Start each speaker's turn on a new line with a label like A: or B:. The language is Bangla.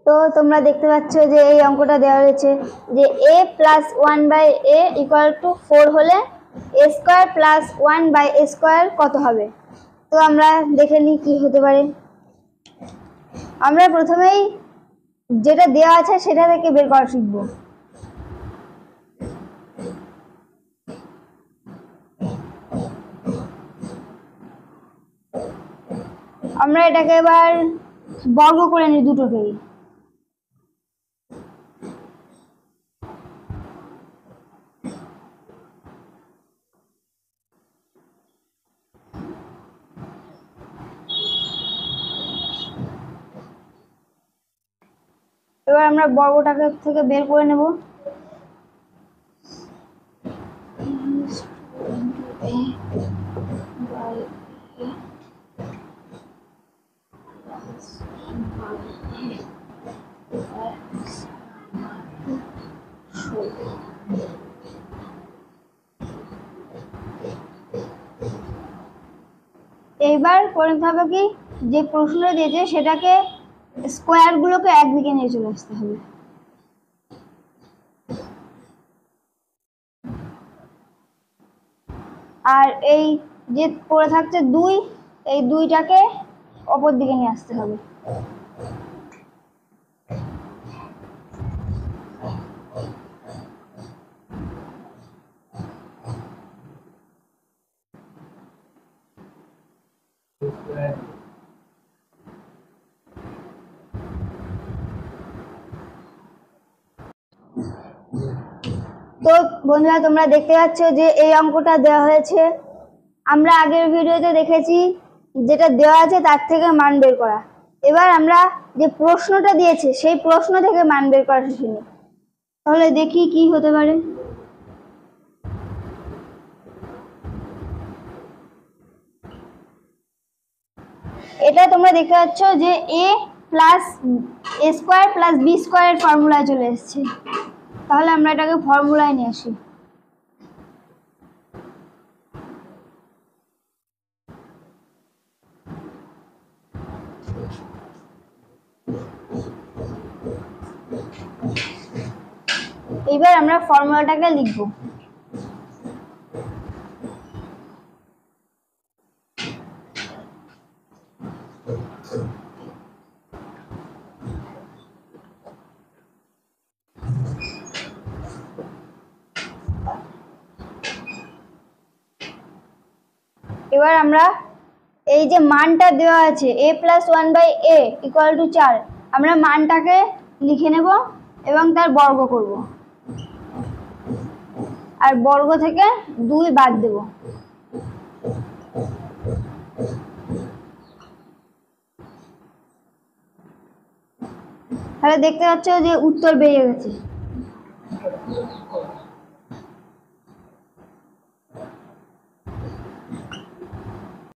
A: তো তোমরা দেখতে পাচ্ছ যে এই অঙ্কটা দেওয়া হয়েছে যে a plus 1/a equal to 4 হলে a square plus 1/a square কত হবে। তো আমরা দেখে নিই কি হতে পারে। আমরা প্রথমেই যেটা দেওয়া আছে সেটা থেকে বের করা শিখব। আমরা এটাকে এবার বর্গ করে নিই দুটোকেই। এবার আমরা বর্গটাকে থেকে বের করে নেব। এইবার করতে হবে কি, যে প্রশ্ন দিয়েছে সেটাকে স্কোয়ার গুলোকে একদিকে নিয়ে চলে আসতে হবে। আর এই যে পড়ে থাকছে 2, এই 2টাকে অপর দিকে নিয়ে আসতে হবে। তো বন্ধুরা তোমরা দেখতে পাচ্ছ যে এই অঙ্কটা দেওয়া হয়েছে। আমরা আগের ভিডিওতে দেখেছি যেটা দেওয়া আছে তার থেকে মান বের করা। এবার আমরা যে প্রশ্নটা দিয়েছে সেই প্রশ্ন থেকে মান বের করা শিখে নিই। তাহলে দেখি কি হতে পারে। এটা তোমরা দেখতে পাচ্ছ যে a plus a square plus b স্কোয়ারের ফর্মুলায় চলে এসেছে। তাহলে আমরা এটাকে ফর্মুলায় নিয়ে আসি। এবার আমরা ফর্মুলাটাকে লিখব। এবার আমরা এই যে মানটা দেওয়া আছে a plus 1/a equal to 4, আমরা মানটাকে লিখে নেব এবং তার বর্গ করব, আর বর্গ থেকে 2 বাদ দেব। তাহলে দেখতে পাচ্ছ যে উত্তর বেরিয়ে গেছে।